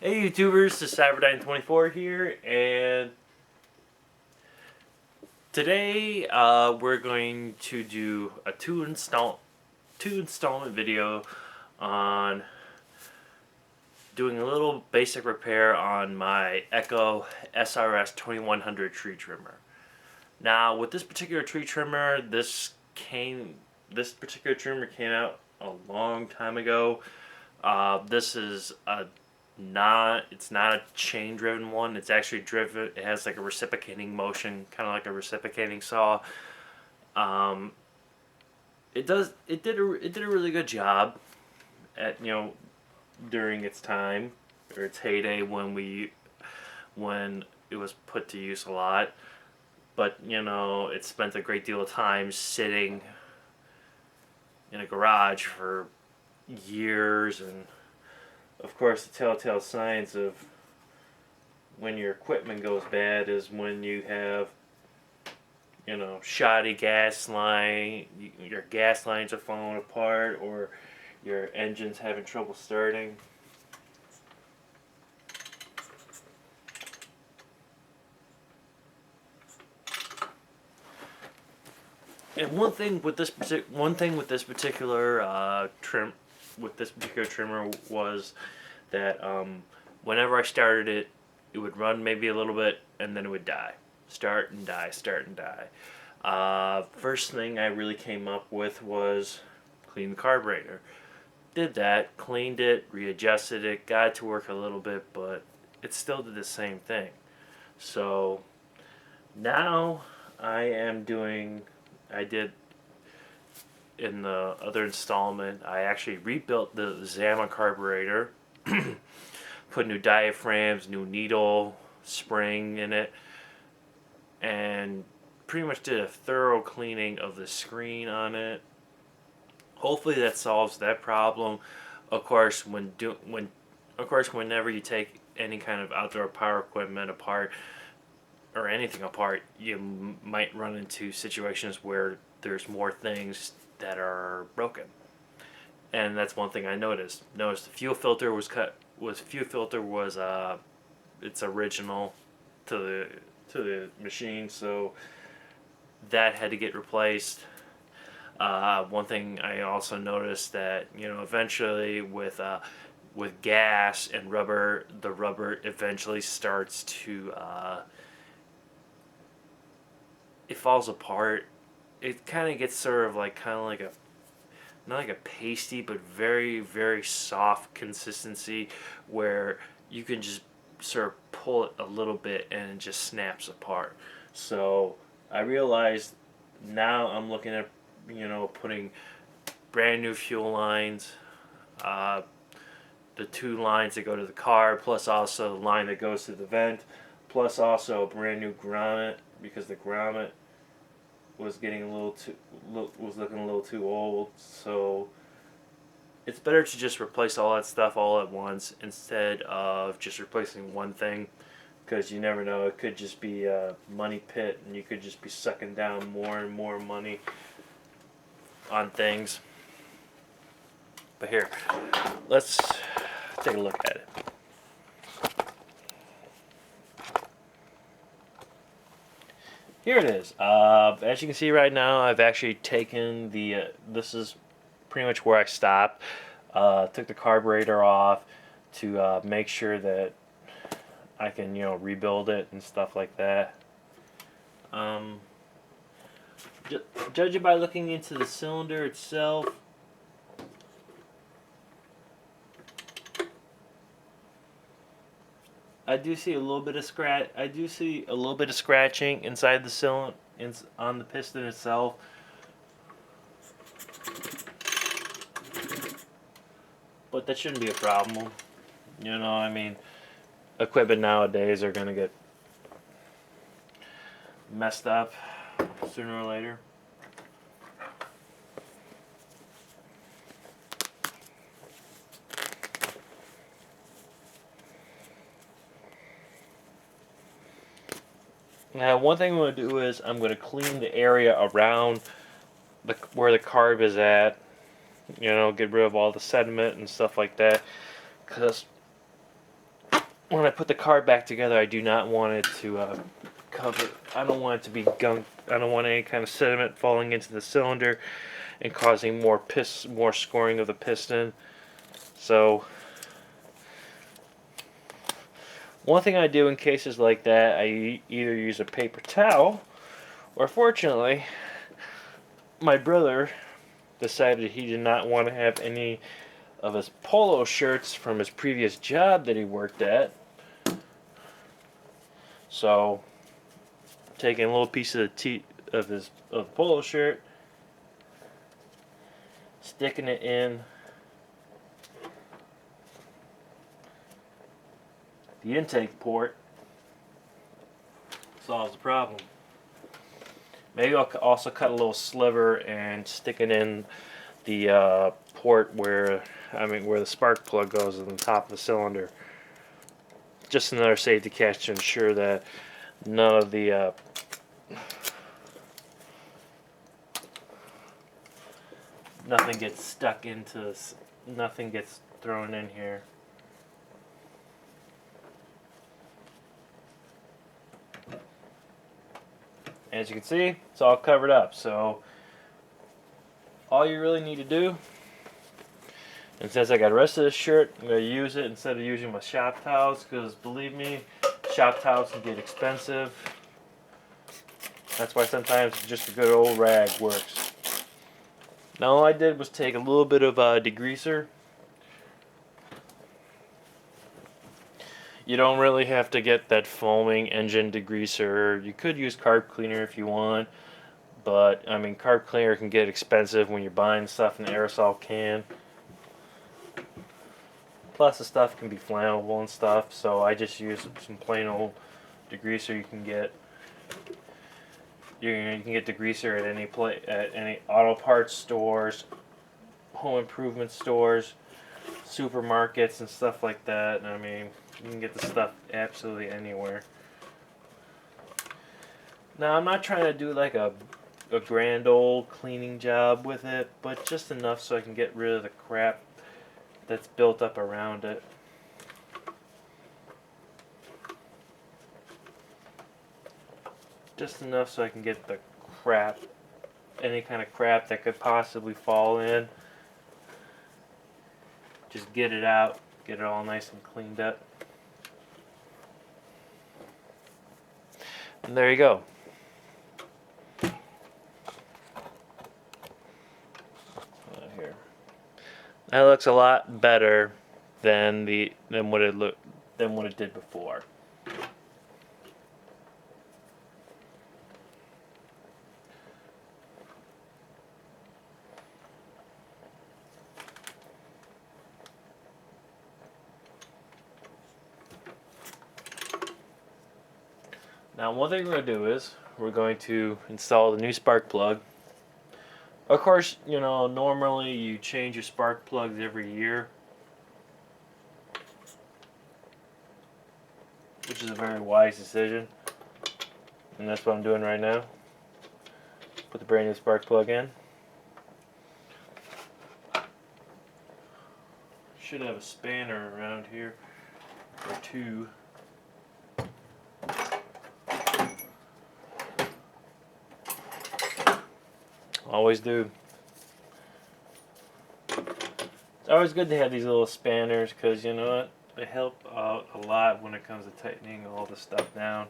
Hey YouTubers, this is Cyberdyne24 here, and today we're going to do a two installment video on doing a little basic repair on my Echo SRS 2100 tree trimmer. Now, with this particular tree trimmer, this particular trimmer came out a long time ago. This is it's not a chain driven one. It's actually driven. It has like a reciprocating motion, kind of like a reciprocating saw. It did a really good job at, during its time or its heyday when it was put to use a lot. But it spent a great deal of time sitting in a garage for years, and of course the telltale signs of when your equipment goes bad is when you have shoddy gas line, your gas lines are falling apart, or your engine's having trouble starting. And one thing with this particular trimmer was that whenever I started it, it would run maybe a little bit and then it would die, start and die, start and die. First thing I really came up with was clean the carburetor. Did that, cleaned it, readjusted it, got it to work a little bit, but it still did the same thing. So now I did in the other installment, I actually rebuilt the Zama carburetor, put new diaphragms, new needle, spring in it, and pretty much did a thorough cleaning of the screen on it. Hopefully that solves that problem. Of course, whenever you take any kind of outdoor power equipment apart or anything apart, you might run into situations where there's more things that are broken. And that's one thing I noticed. The fuel filter was it's original to the machine, so that had to get replaced. One thing I also noticed that eventually with gas and rubber, the rubber eventually starts to it falls apart. It kind of gets sort of like not like a pasty, but very, very soft consistency where you can just sort of pull it a little bit and it just snaps apart. So I realized now I'm looking at putting brand new fuel lines, the two lines that go to the car, plus also the line that goes to the vent, plus also a brand new grommet, because the grommet was getting looking a little too old. So it's better to just replace all that stuff all at once instead of just replacing one thing, because you never know, it could just be a money pit and you could just be sucking down more and more money on things. But here, let's take a look at it. Here it is. As you can see right now, I've actually taken this is pretty much where I stopped. Took the carburetor off to make sure that I can, rebuild it and stuff like that. Judging by looking into the cylinder itself, I do see a little bit of scratching inside the cylinder, on the piston itself. But that shouldn't be a problem. I mean, equipment nowadays are gonna get messed up sooner or later. Now, one thing I'm going to do is I'm going to clean the area around where the carb is at. Get rid of all the sediment and stuff like that. Because when I put the car back together, I do not want it to cover. I don't want it to be gunk. I don't want any kind of sediment falling into the cylinder and causing more scoring of the piston. So one thing I do in cases like that, I either use a paper towel, or fortunately, my brother decided he did not want to have any of his polo shirts from his previous job that he worked at. So, taking a little piece of the polo shirt, sticking it in the intake port, solves the problem. Maybe I'll also cut a little sliver and stick it in the port where the spark plug goes in the top of the cylinder. Just another safety catch to ensure that none of the nothing gets stuck into this, nothing gets thrown in here. As you can see, it's all covered up. So all you really need to do, and since I got the rest of this shirt, I'm going to use it instead of using my shop towels, because believe me, shop towels can get expensive. That's why sometimes just a good old rag works. Now all I did was take a little bit of degreaser. You don't really have to get that foaming engine degreaser. You could use carb cleaner if you want, but I mean, carb cleaner can get expensive when you're buying stuff in an aerosol can. Plus the stuff can be flammable and stuff, so I just use some plain old degreaser you can get. You can get degreaser at any auto parts stores, home improvement stores, supermarkets and stuff like that. I mean, you can get the stuff absolutely anywhere. Now, I'm not trying to do like a grand old cleaning job with it, but just enough so I can get rid of the crap that's built up around it. Just enough so I can get the crap, any kind of crap that could possibly fall in. Just get it out, get it all nice and cleaned up. And there you go. Here. That looks a lot better than what it did before. Now, one thing we're going to do is we're going to install the new spark plug. Of course, you know, normally you change your spark plugs every year, which is a very wise decision, and that's what I'm doing right now. Put the brand new spark plug in. Should have a spanner around here, or two. Always do. It's always good to have these little spanners, because you know what? They help out a lot when it comes to tightening all this stuff down.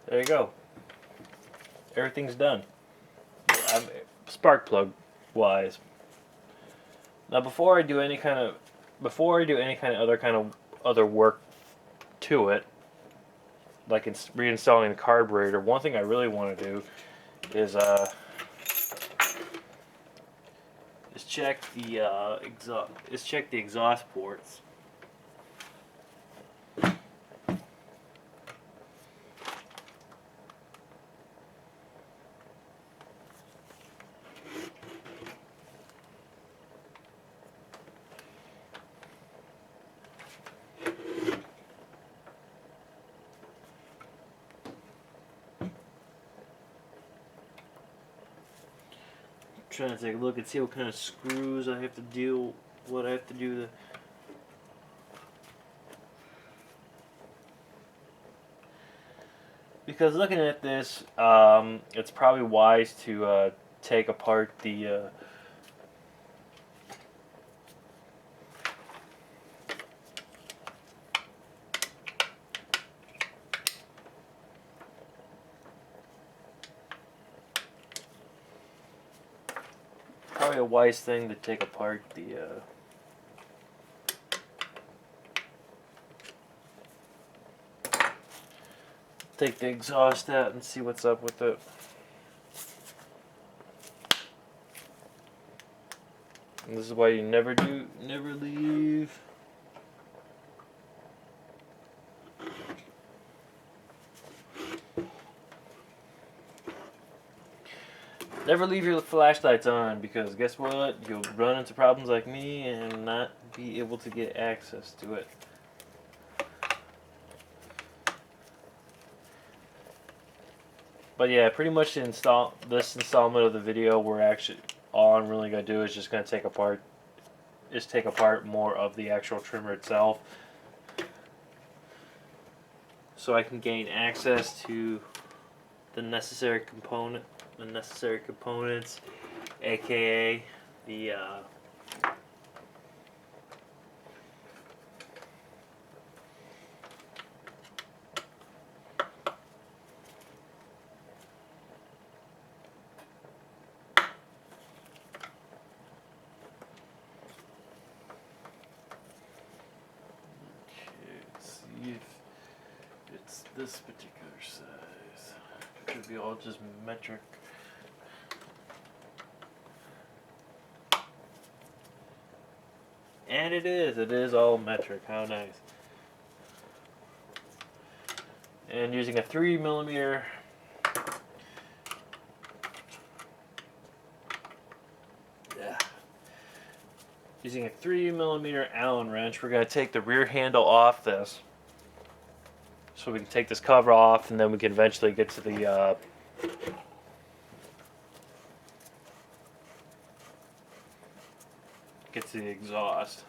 There you go. Everything's done. Spark plug wise. Now before I do any kind of other work to it, like reinstalling the carburetor, one thing I really want to do is check the exhaust ports. trying to take a look and see what kind of screws I have to do. What I have to do to. Because looking at this, it's probably wise to take apart the. Probably a wise thing to take apart the. Take the exhaust out and see what's up with it. And this is why you never leave. Never leave your flashlights on, because guess what? You'll run into problems like me and not be able to get access to it. But yeah, pretty much this installment of the video, we're actually all I'm really gonna do is just gonna take apart more of the actual trimmer itself, so I can gain access to the necessary components, aka the it's this particular size. It could be all just metric. And it is all metric. How nice. And using a 3mm using a 3mm Allen wrench, we're going to take the rear handle off this. So we can take this cover off, and then we can eventually get to the exhaust.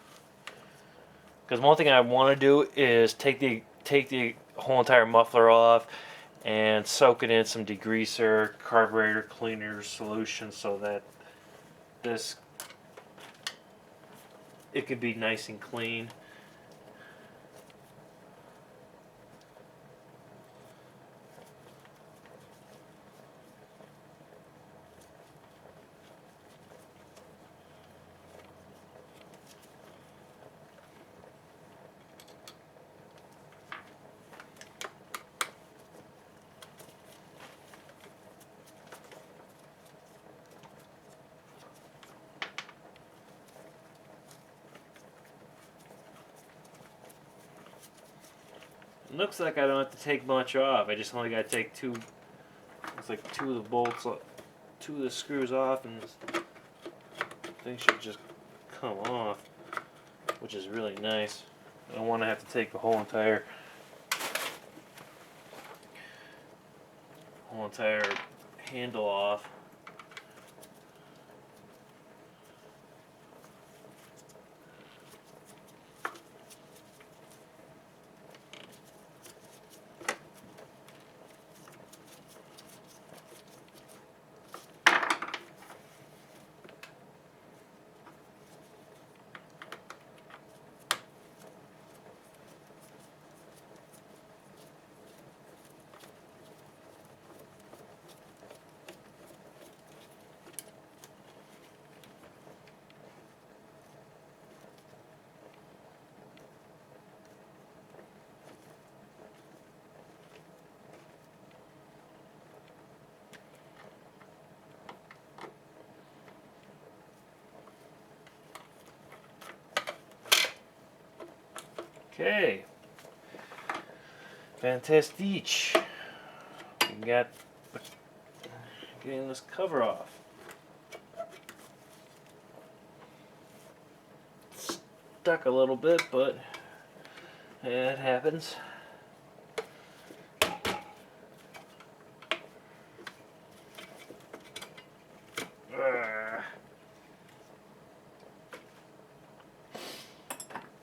Because one thing I want to do is take the whole entire muffler off and soak it in some degreaser, carburetor cleaner solution, so that it could be nice and clean. It looks like I don't have to take much off. I just only got to take two. It's like two of the bolts, two of the screws off, and things should just come off, which is really nice. I don't want to have to take the whole entire handle off. Okay, fantastic. We got getting this cover off. Stuck a little bit, but yeah, it happens.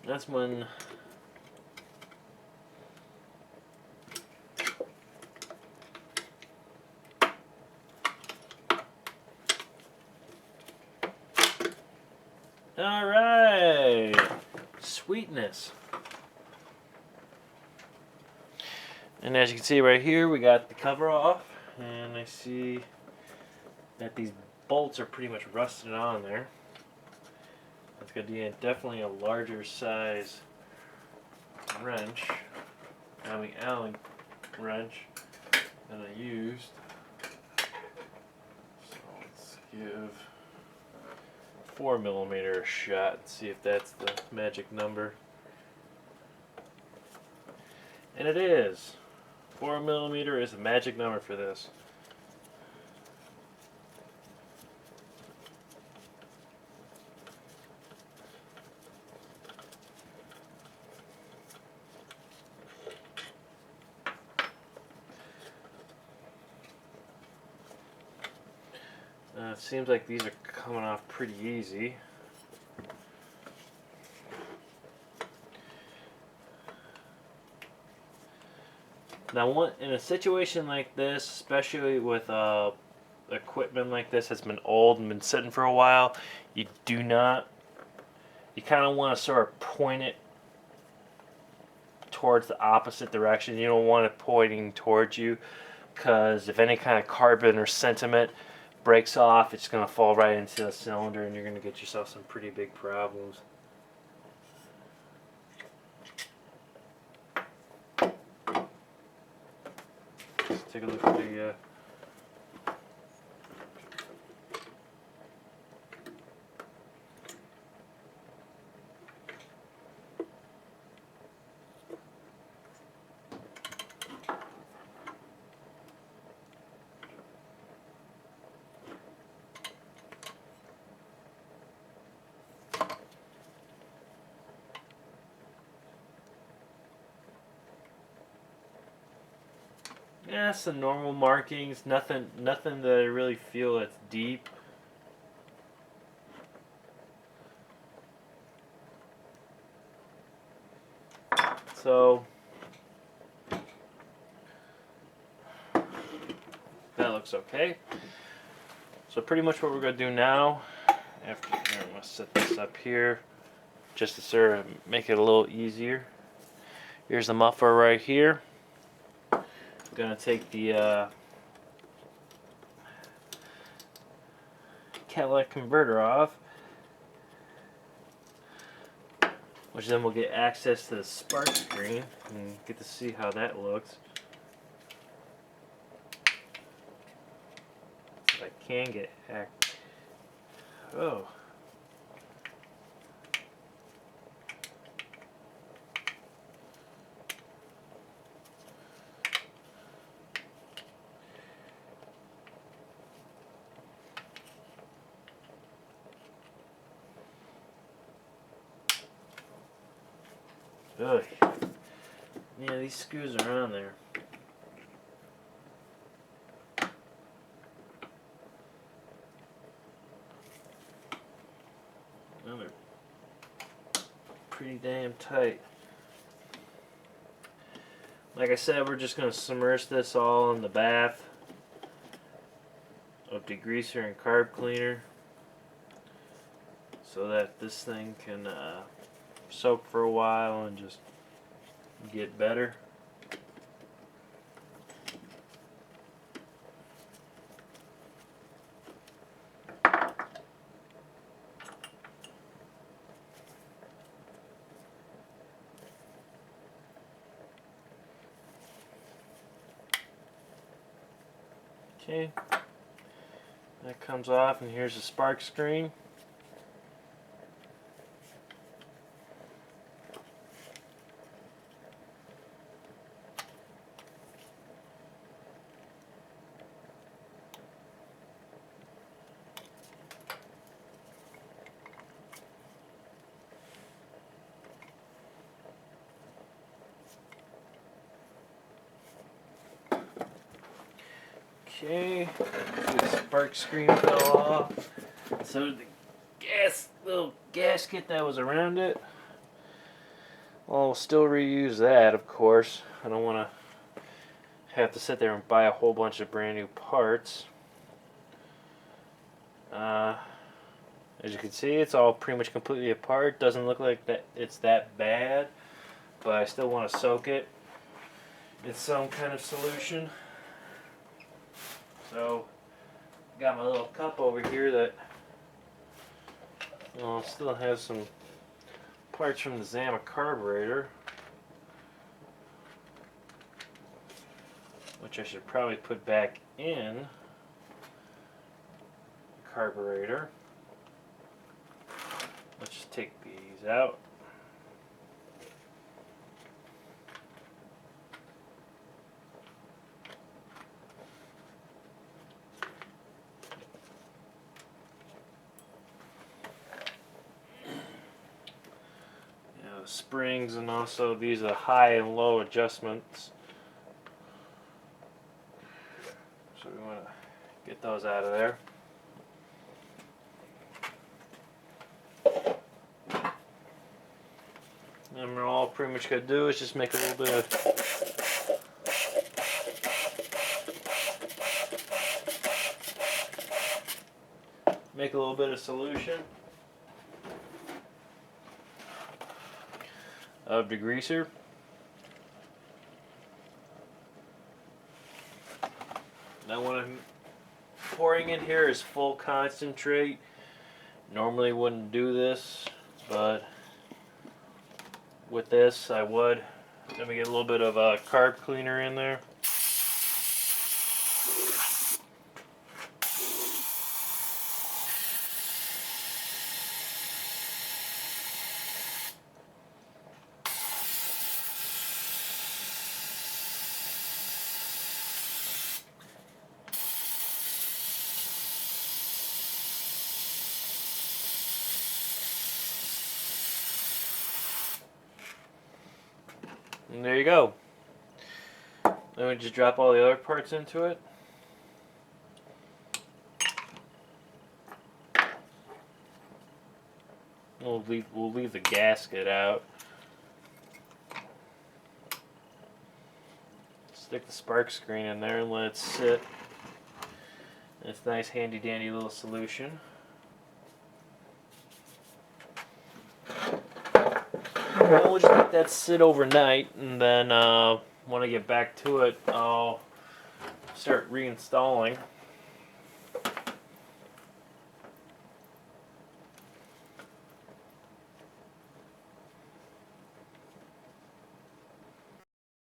That's when alright. Sweetness. And as you can see right here, we got the cover off, and I see that these bolts are pretty much rusted on there. It's going to be definitely a larger size wrench, Allen wrench than I used. So let's give 4mm a shot and see if that's the magic number. And it is. 4mm is the magic number for this. It seems like these are coming off pretty easy. Now, in a situation like this, especially with equipment like this that's been old and been sitting for a while, you kind of want to sort of point it towards the opposite direction. You don't want it pointing towards you, because if any kind of carbon or sentiment breaks off, it's going to fall right into the cylinder and you're going to get yourself some pretty big problems. Let's take a look at the yeah, some normal markings, nothing that I really feel that's deep. So that looks okay. So pretty much what we're going to do now, I'm going to set this up here just to sort of make it a little easier. Here's the muffler right here. I'm going to take the catalytic converter off, which then we'll get access to the spark screen and get to see how that looks. If I can get oh. Ugh. Yeah, these screws are on there. Well, they're pretty damn tight. Like I said, we're just going to submerge this all in the bath of degreaser and carb cleaner so that this thing can soak for a while and just get better. Okay, that comes off, and here's the spark screen. Okay, the spark screen fell off. So the little gasket that was around it. I'll still reuse that, of course. I don't want to have to sit there and buy a whole bunch of brand new parts. As you can see, it's all pretty much completely apart. Doesn't look like that it's that bad, but I still want to soak it in some kind of solution. So, got my little cup over here that still has some parts from the Zama carburetor, which I should probably put back in the carburetor. Let's just take these out. Springs, and also these are high and low adjustments, so we want to get those out of there. And we're all pretty much going to do is just make a little bit of solution of degreaser. Now what I'm pouring in here is full concentrate. Normally wouldn't do this, but with this I would. Let me get a little bit of a carb cleaner in there. And there you go. Then we just drop all the other parts into it. We'll leave the gasket out. Stick the spark screen in there and let it sit. It's a nice handy dandy little solution. Well, we'll just let that sit overnight, and then when I get back to it, I'll start reinstalling.